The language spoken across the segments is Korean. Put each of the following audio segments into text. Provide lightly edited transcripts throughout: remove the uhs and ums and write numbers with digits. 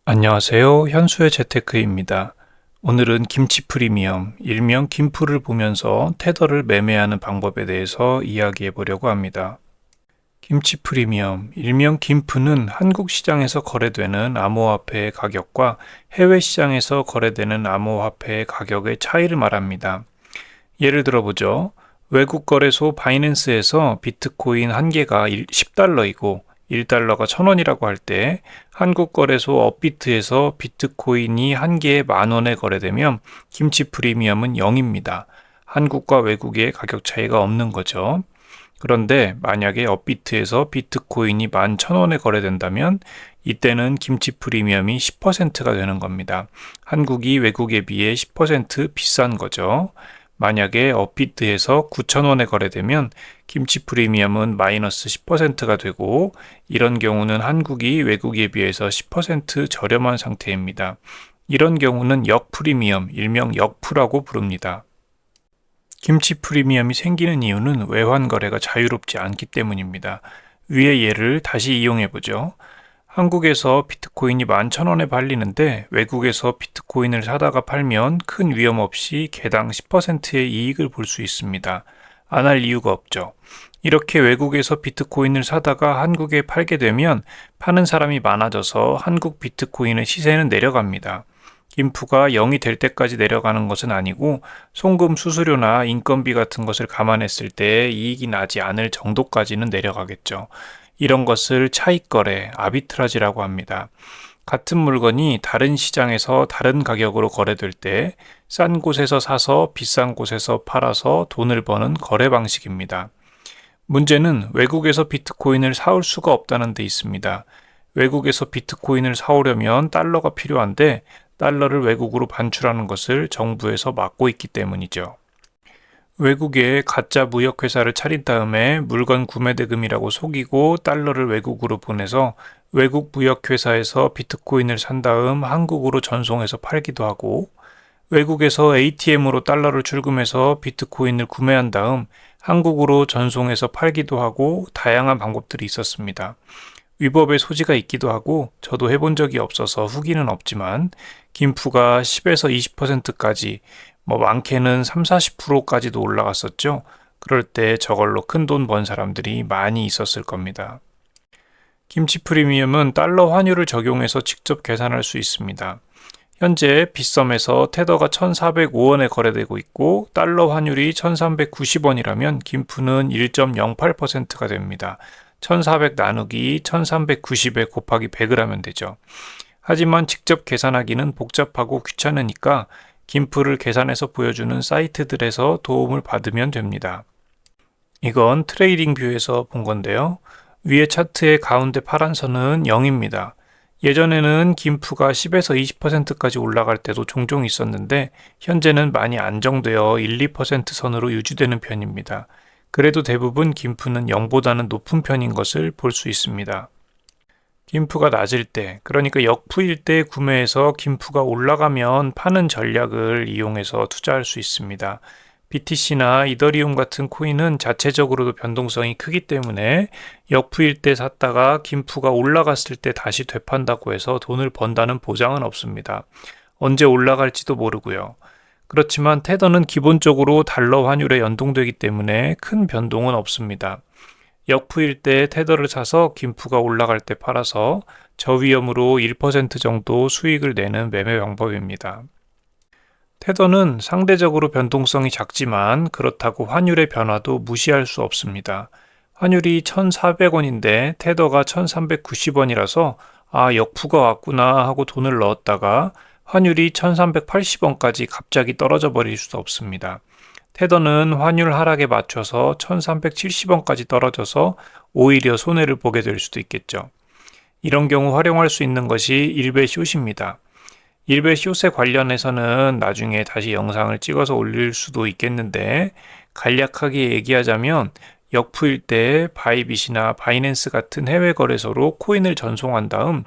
안녕하세요. 현수의 재테크입니다. 오늘은 김치 프리미엄, 일명 김프를 보면서 테더를 매매하는 방법에 대해서 이야기해 보려고 합니다. 김치 프리미엄, 일명 김프는 한국 시장에서 거래되는 암호화폐의 가격과 해외 시장에서 거래되는 암호화폐의 가격의 차이를 말합니다. 예를 들어보죠. 외국 거래소 바이낸스에서 비트코인 한 개가 10달러이고 1달러가 1,000원이라고 할 때 한국 거래소 업비트에서 비트코인이 한 개에 10,000원에 거래되면 김치 프리미엄은 0입니다. 한국과 외국의 가격 차이가 없는 거죠. 그런데 만약에 업비트에서 비트코인이 11,000원에 거래된다면 이때는 김치 프리미엄이 10%가 되는 겁니다. 한국이 외국에 비해 10% 비싼 거죠. 만약에 업비트에서 9,000원에 거래되면 김치 프리미엄은 마이너스 10%가 되고 이런 경우는 한국이 외국에 비해서 10% 저렴한 상태입니다. 이런 경우는 역프리미엄, 일명 역프라고 부릅니다. 김치 프리미엄이 생기는 이유는 외환 거래가 자유롭지 않기 때문입니다. 위의 예를 다시 이용해 보죠. 한국에서 비트코인이 11,000원에 팔리는데 외국에서 비트코인을 사다가 팔면 큰 위험 없이 개당 10%의 이익을 볼 수 있습니다. 안 할 이유가 없죠. 이렇게 외국에서 비트코인을 사다가 한국에 팔게 되면 파는 사람이 많아져서 한국 비트코인의 시세는 내려갑니다. 김프가 0이 될 때까지 내려가는 것은 아니고 송금 수수료나 인건비 같은 것을 감안했을 때 이익이 나지 않을 정도까지는 내려가겠죠. 이런 것을 차익거래, 아비트라지라고 합니다. 같은 물건이 다른 시장에서 다른 가격으로 거래될 때 싼 곳에서 사서 비싼 곳에서 팔아서 돈을 버는 거래 방식입니다. 문제는 외국에서 비트코인을 사올 수가 없다는 데 있습니다. 외국에서 비트코인을 사오려면 달러가 필요한데 달러를 외국으로 반출하는 것을 정부에서 막고 있기 때문이죠. 외국에 가짜 무역회사를 차린 다음에 물건 구매 대금이라고 속이고 달러를 외국으로 보내서 외국 무역회사에서 비트코인을 산 다음 한국으로 전송해서 팔기도 하고 외국에서 ATM으로 달러를 출금해서 비트코인을 구매한 다음 한국으로 전송해서 팔기도 하고 다양한 방법들이 있었습니다. 위법의 소지가 있기도 하고 저도 해본 적이 없어서 후기는 없지만 김프가 10에서 20%까지 많게는 3, 40%까지도 올라갔었죠. 그럴 때 저걸로 큰 돈 번 사람들이 많이 있었을 겁니다. 김치 프리미엄은 달러 환율을 적용해서 직접 계산할 수 있습니다. 현재 빗썸에서 테더가 1,405원에 거래되고 있고 달러 환율이 1,390원이라면 김프는 1.08%가 됩니다. 1,400 나누기 1,390에 곱하기 100을 하면 되죠. 하지만 직접 계산하기는 복잡하고 귀찮으니까 김프를 계산해서 보여주는 사이트들에서 도움을 받으면 됩니다. 이건 트레이딩 뷰에서 본 건데요. 위에 차트의 가운데 파란 선은 0입니다. 예전에는 김프가 10에서 20%까지 올라갈 때도 종종 있었는데 현재는 많이 안정되어 1, 2% 선으로 유지되는 편입니다. 그래도 대부분 김프는 0보다는 높은 편인 것을 볼 수 있습니다. 김프가 낮을 때, 그러니까 역프일 때 구매해서 김프가 올라가면 파는 전략을 이용해서 투자할 수 있습니다. BTC나 이더리움 같은 코인은 자체적으로도 변동성이 크기 때문에 역프일 때 샀다가 김프가 올라갔을 때 다시 되판다고 해서 돈을 번다는 보장은 없습니다. 언제 올라갈지도 모르고요. 그렇지만 테더는 기본적으로 달러 환율에 연동되기 때문에 큰 변동은 없습니다. 역프일 때 테더를 사서 김프가 올라갈 때 팔아서 저위험으로 1% 정도 수익을 내는 매매 방법입니다. 테더는 상대적으로 변동성이 작지만 그렇다고 환율의 변화도 무시할 수 없습니다. 환율이 1,400원인데 테더가 1,390원이라서 역프가 왔구나 하고 돈을 넣었다가 환율이 1,380원까지 갑자기 떨어져 버릴 수 없습니다. 테더는 환율 하락에 맞춰서 1,370원까지 떨어져서 오히려 손해를 보게 될 수도 있겠죠. 이런 경우 활용할 수 있는 것이 일베 숏입니다. 일베 숏에 관련해서는 나중에 다시 영상을 찍어서 올릴 수도 있겠는데 간략하게 얘기하자면 역프일 때 바이빗이나 바이낸스 같은 해외 거래소로 코인을 전송한 다음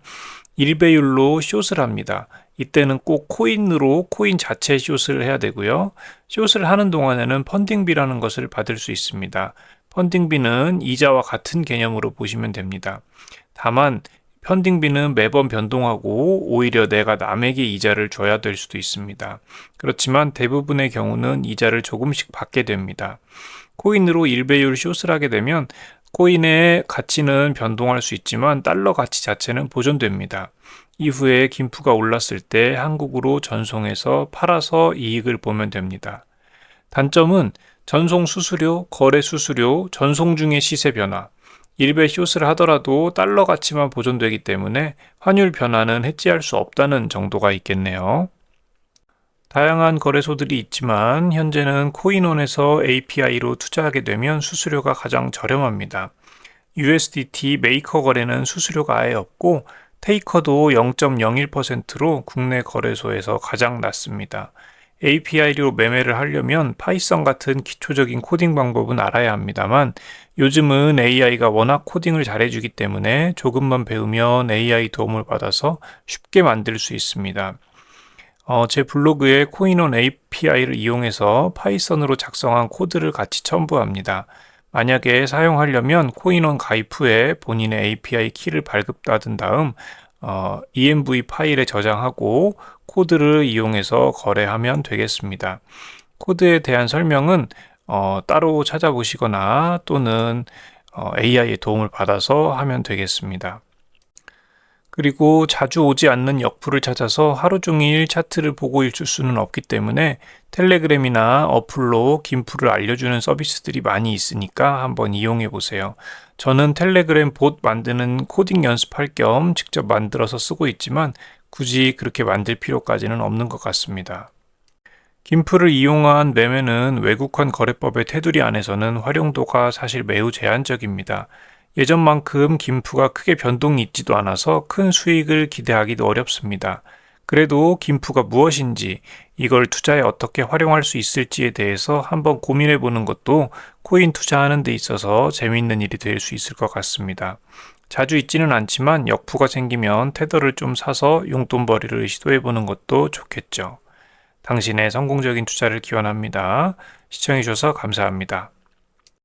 일배율로 숏을 합니다. 이때는 꼭 코인으로 코인 자체 숏을 해야 되고요. 숏을 하는 동안에는 펀딩비라는 것을 받을 수 있습니다. 펀딩비는 이자와 같은 개념으로 보시면 됩니다. 다만 펀딩비는 매번 변동하고 오히려 내가 남에게 이자를 줘야 될 수도 있습니다. 그렇지만 대부분의 경우는 이자를 조금씩 받게 됩니다. 코인으로 일배율 숏을 하게 되면 코인의 가치는 변동할 수 있지만 달러 가치 자체는 보존됩니다. 이후에 김프가 올랐을 때 한국으로 전송해서 팔아서 이익을 보면 됩니다. 단점은 전송 수수료, 거래 수수료, 전송 중의 시세 변화, 일배 숏을 하더라도 달러 가치만 보존되기 때문에 환율 변화는 해지할 수 없다는 정도가 있겠네요. 다양한 거래소들이 있지만 현재는 코인원에서 API로 투자하게 되면 수수료가 가장 저렴합니다. USDT 메이커 거래는 수수료가 아예 없고 테이커도 0.01%로 국내 거래소에서 가장 낮습니다. API로 매매를 하려면 파이썬 같은 기초적인 코딩 방법은 알아야 합니다만 요즘은 AI가 워낙 코딩을 잘해주기 때문에 조금만 배우면 AI 도움을 받아서 쉽게 만들 수 있습니다. 제 블로그에 코인원 API를 이용해서 파이썬으로 작성한 코드를 같이 첨부합니다. 만약에 사용하려면 코인원 가입 후에 본인의 API 키를 발급받은 다음 env 파일에 저장하고 코드를 이용해서 거래하면 되겠습니다. 코드에 대한 설명은 따로 찾아보시거나 또는 AI의 도움을 받아서 하면 되겠습니다. 그리고 자주 오지 않는 역풀을 찾아서 하루 종일 차트를 보고 있을 수는 없기 때문에 텔레그램이나 어플로 김풀을 알려주는 서비스들이 많이 있으니까 한번 이용해 보세요. 저는 텔레그램 봇 만드는 코딩 연습할 겸 직접 만들어서 쓰고 있지만 굳이 그렇게 만들 필요까지는 없는 것 같습니다. 김풀을 이용한 매매는 외국환 거래법의 테두리 안에서는 활용도가 사실 매우 제한적입니다. 예전만큼 김프가 크게 변동이 있지도 않아서 큰 수익을 기대하기도 어렵습니다. 그래도 김프가 무엇인지, 이걸 투자에 어떻게 활용할 수 있을지에 대해서 한번 고민해 보는 것도 코인 투자하는 데 있어서 재미있는 일이 될 수 있을 것 같습니다. 자주 있지는 않지만 역푸가 생기면 테더를 좀 사서 용돈벌이를 시도해 보는 것도 좋겠죠. 당신의 성공적인 투자를 기원합니다. 시청해 주셔서 감사합니다.